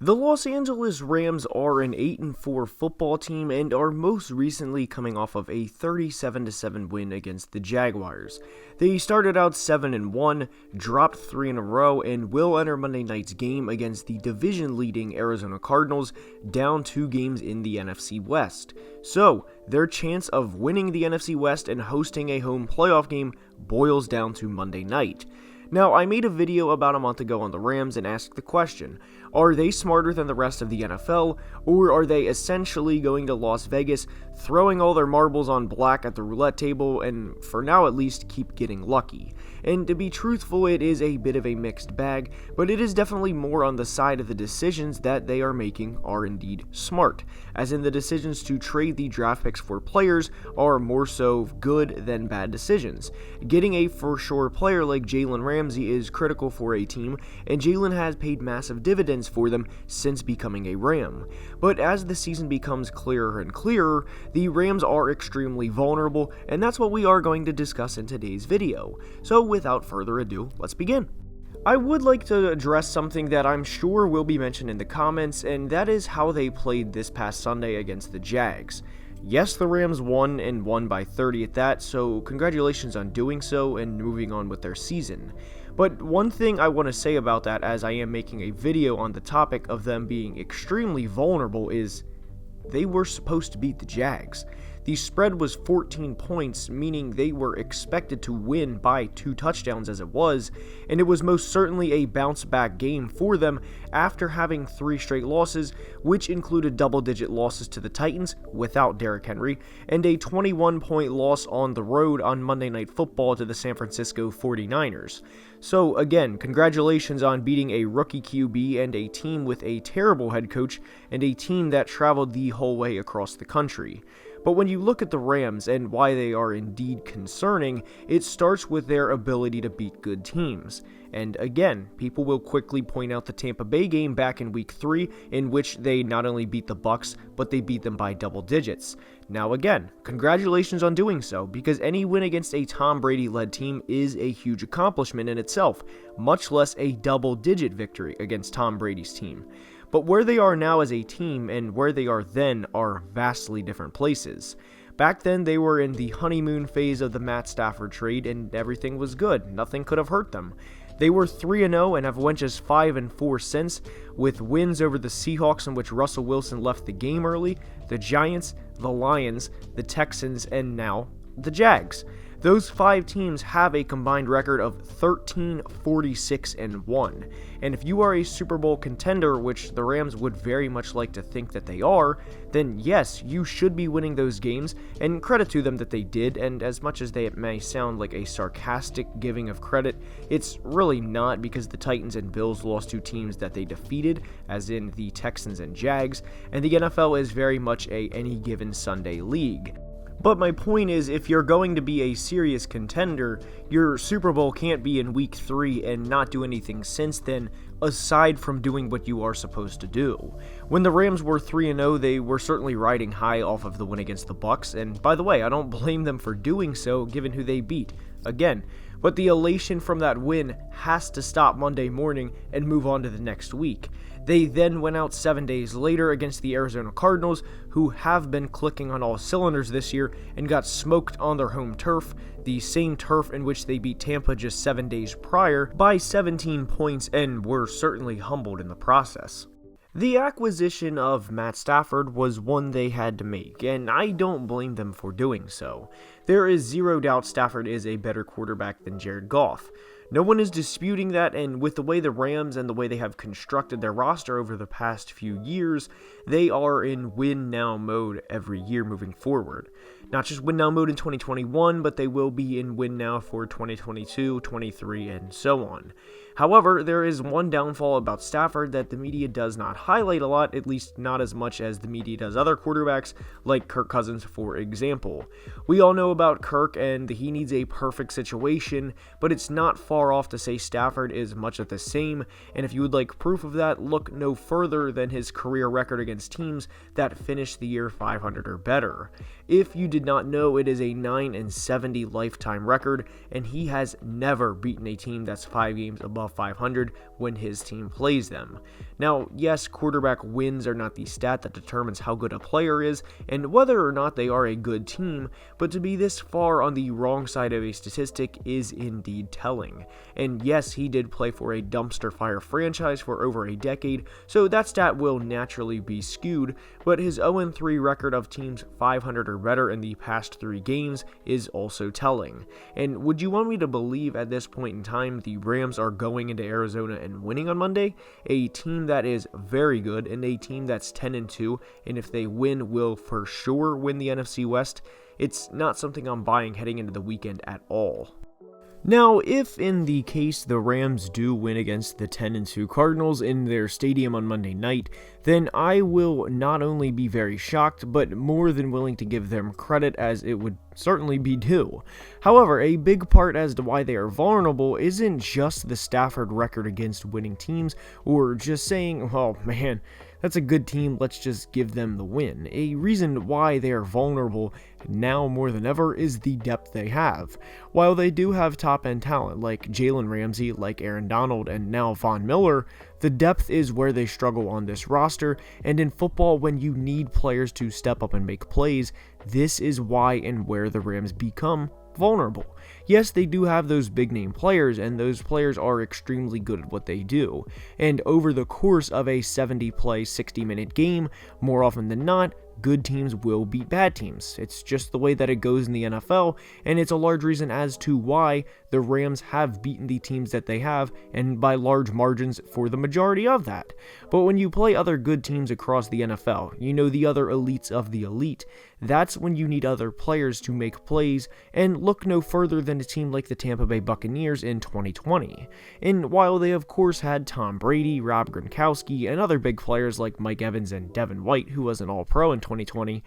The Los Angeles Rams are an 8-4 football team and are most recently coming off of a 37-7 win against the Jaguars. They started out 7-1, dropped 3 in a row, and will enter Monday night's game against the division-leading Arizona Cardinals, down 2 games in the NFC West. So, their chance of winning the NFC West and hosting a home playoff game boils down to Monday night. Now, I made a video about a month ago on the Rams and asked the question, are they smarter than the rest of the NFL, or are they essentially going to Las Vegas, throwing all their marbles on black at the roulette table, and for now at least keep getting lucky? And to be truthful, it is a bit of a mixed bag, but it is definitely more on the side of the decisions that they are making are indeed smart, as in the decisions to trade the draft picks for players are more so good than bad decisions. Getting a for sure player like Jalen Ramsey is critical for a team, and Jalen has paid massive dividends for them since becoming a Ram. But as the season becomes clearer and clearer, the Rams are extremely vulnerable, and that's what we are going to discuss in today's video. So without further ado, let's begin. I would like to address something that I'm sure will be mentioned in the comments, and that is how they played this past Sunday against the Jags. Yes, the Rams won and won by 30 at that, so congratulations on doing so and moving on with their season. But one thing I want to say about that, as I am making a video on the topic of them being extremely vulnerable, is they were supposed to beat the Jags. The spread was 14 points, meaning they were expected to win by 2 touchdowns as it was, and it was most certainly a bounce-back game for them after having 3 straight losses, which included double-digit losses to the Titans without Derrick Henry, and a 21-point loss on the road on Monday Night Football to the San Francisco 49ers. So again, congratulations on beating a rookie QB and a team with a terrible head coach and a team that traveled the whole way across the country. But when you look at the Rams and why they are indeed concerning, it starts with their ability to beat good teams. And again, people will quickly point out the Tampa Bay game back in Week 3, in which they not only beat the Bucs, but they beat them by double digits. Now again, congratulations on doing so, because any win against a Tom Brady-led team is a huge accomplishment in itself, much less a double-digit victory against Tom Brady's team. But where they are now as a team and where they are then are vastly different places. Back then, they were in the honeymoon phase of the Matt Stafford trade, and everything was good. Nothing could have hurt them. They were 3-0 and have went just 5-4 since, with wins over the Seahawks in which Russell Wilson left the game early, the Giants, the Lions, the Texans, and now the Jags. Those 5 teams have a combined record of 13-46-1, and if you are a Super Bowl contender, which the Rams would very much like to think that they are, then yes, you should be winning those games, and credit to them that they did, and as much as it may sound like a sarcastic giving of credit, it's really not, because the Titans and Bills lost to teams that they defeated, as in the Texans and Jags, and the NFL is very much a any given Sunday league. But my point is, if you're going to be a serious contender, your Super Bowl can't be in Week 3 and not do anything since then, aside from doing what you are supposed to do. When the Rams were 3-0, they were certainly riding high off of the win against the Bucs, and by the way, I don't blame them for doing so, given who they beat. Again, but the elation from that win has to stop Monday morning and move on to the next week. They then went out 7 days later against the Arizona Cardinals, who have been clicking on all cylinders this year, and got smoked on their home turf, the same turf in which they beat Tampa just 7 days prior, by 17 points, and were certainly humbled in the process. The acquisition of Matt Stafford was one they had to make, and I don't blame them for doing so. There is zero doubt Stafford is a better quarterback than Jared Goff. No one is disputing that, and with the way the Rams and the way they have constructed their roster over the past few years, they are in win-now mode every year moving forward. Not just win-now mode in 2021, but they will be in win-now for 2022, 23, and so on. However, there is one downfall about Stafford that the media does not highlight a lot, at least not as much as the media does other quarterbacks, like Kirk Cousins, for example. We all know about Kirk, and he needs a perfect situation, but it's not far off to say Stafford is much of the same, and if you would like proof of that, look no further than his career record against teams that finished the year 500 or better. If you did not know, it is a 9-70 lifetime record, and he has never beaten a team that's 5 games above 500 when his team plays them. Now, yes, quarterback wins are not the stat that determines how good a player is and whether or not they are a good team, but to be this far on the wrong side of a statistic is indeed telling. And yes, he did play for a dumpster fire franchise for over a decade, so that stat will naturally be skewed, but his 0-3 record of teams 500 or better in the past 3 games is also telling. And would you want me to believe at this point in time the Rams are going into Arizona and winning on Monday? A team that is very good and a team that's 10-2, and if they win will for sure win the NFC West. It's not something I'm buying heading into the weekend at all. Now, if in the case the Rams do win against the 10-2 Cardinals in their stadium on Monday night, then I will not only be very shocked, but more than willing to give them credit, as it would certainly be due. However, a big part as to why they are vulnerable isn't just the Stafford record against winning teams, or just saying, oh man, that's a good team, let's just give them the win. A reason why they are vulnerable now more than ever is the depth they have. While they do have top-end talent like Jalen Ramsey, like Aaron Donald, and now Von Miller, the depth is where they struggle on this roster, and in football, when you need players to step up and make plays, this is why and where the Rams become vulnerable. Yes, they do have those big name players, and those players are extremely good at what they do. And over the course of a 70-play, 60-minute game, more often than not, good teams will beat bad teams. It's just the way that it goes in the NFL, and it's a large reason as to why the Rams have beaten the teams that they have, and by large margins for the majority of that. But when you play other good teams across the NFL, you know, the other elites of the elite, that's when you need other players to make plays, and look no further than a team like the Tampa Bay Buccaneers in 2020. And while they of course had Tom Brady, Rob Gronkowski, and other big players like Mike Evans and Devin White, who was an All-Pro in 2020,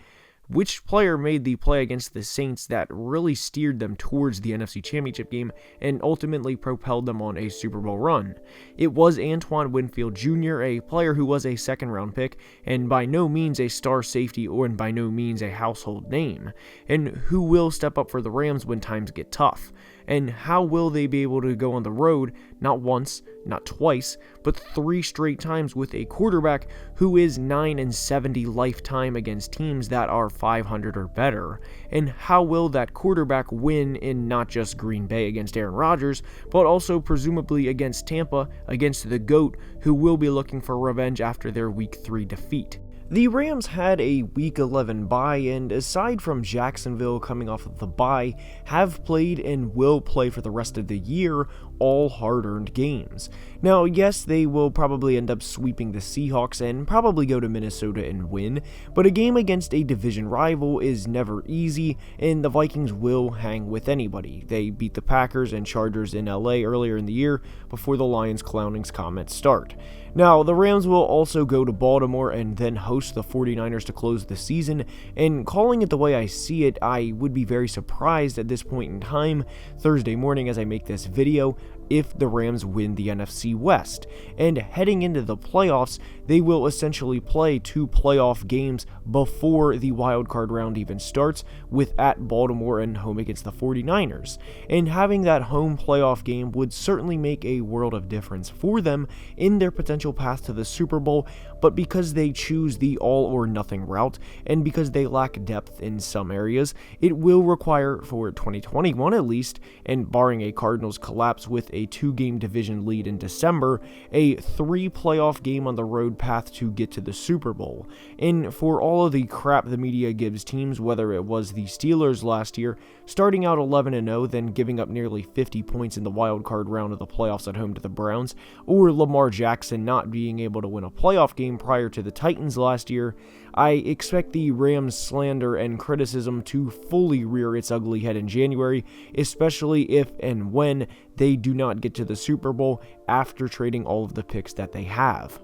which player made the play against the Saints that really steered them towards the NFC Championship game and ultimately propelled them on a Super Bowl run? It was Antoine Winfield Jr., a player who was a second-round pick and by no means a star safety or by no means a household name, and who will step up for the Rams when times get tough. And how will they be able to go on the road, not once, not twice, but 3 straight times with a quarterback who is 9-70 lifetime against teams that are 500 or better? And how will that quarterback win in not just Green Bay against Aaron Rodgers, but also presumably against Tampa, against the GOAT, who will be looking for revenge after their Week 3 defeat? The Rams had a Week 11 bye, and aside from Jacksonville coming off of the bye, have played and will play for the rest of the year all hard-earned games. Now, yes, they will probably end up sweeping the Seahawks and probably go to Minnesota and win, but a game against a division rival is never easy, and the Vikings will hang with anybody. They beat the Packers and Chargers in LA earlier in the year before the Lions' clowning's comments start. Now, the Rams will also go to Baltimore and then host the 49ers to close the season, and calling it the way I see it, I would be very surprised at this point in time, Thursday morning as I make this video, if the Rams win the NFC West. And heading into the playoffs, they will essentially play 2 playoff games before the wildcard round even starts, with at Baltimore and home against the 49ers. And having that home playoff game would certainly make a world of difference for them in their potential path to the Super Bowl, but because they choose the all-or-nothing route, and because they lack depth in some areas, it will require, for 2021 at least, and barring a Cardinals collapse with a 2-game division lead in December, a 3 playoff game on the road path to get to the Super Bowl. And for all of the crap the media gives teams, whether it was the Steelers last year, starting out 11-0, then giving up nearly 50 points in the wild card round of the playoffs at home to the Browns, or Lamar Jackson not being able to win a playoff game prior to the Titans last year, I expect the Rams slander and criticism to fully rear its ugly head in January, especially if and when they do not get to the Super Bowl after trading all of the picks that they have.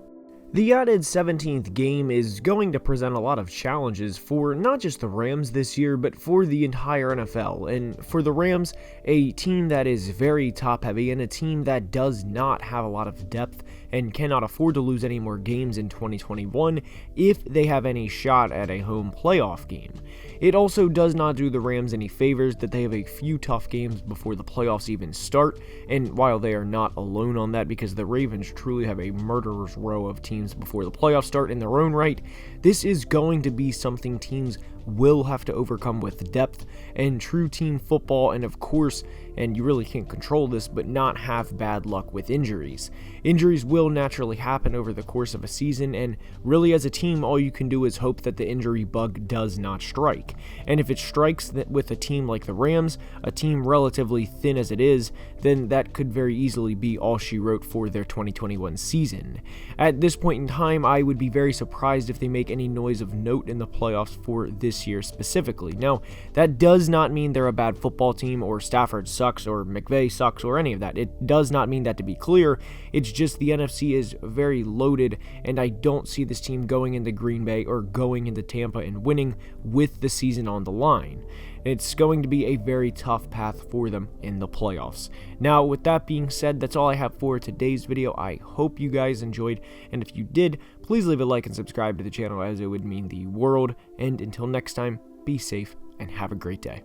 The added 17th game is going to present a lot of challenges for not just the Rams this year, but for the entire NFL. And for the Rams, a team that is very top-heavy and a team that does not have a lot of depth and cannot afford to lose any more games in 2021 if they have any shot at a home playoff game. It also does not do the Rams any favors that they have a few tough games before the playoffs even start, and while they are not alone on that because the Ravens truly have a murderer's row of teams before the playoffs start in their own right, this is going to be something teams will have to overcome with depth and true team football, and of course, and you really can't control this, but not have bad luck with injuries. Injuries will naturally happen over the course of a season, and really as a team, all you can do is hope that the injury bug does not strike. And if it strikes with a team like the Rams, a team relatively thin as it is, then that could very easily be all she wrote for their 2021 season. At this point in time, I would be very surprised if they make any noise of note in the playoffs for this year specifically. Now, that does not mean they're a bad football team, or Stafford sucks, or McVay sucks, or any of that. It does not mean that, to be clear. It's just the NFC is very loaded, and I don't see this team going into Green Bay or going into Tampa and winning with the season on the line. It's going to be a very tough path for them in the playoffs. Now, with that being said, that's all I have for today's video. I hope you guys enjoyed, and if you did, please leave a like and subscribe to the channel, as it would mean the world. And until next time, be safe and have a great day.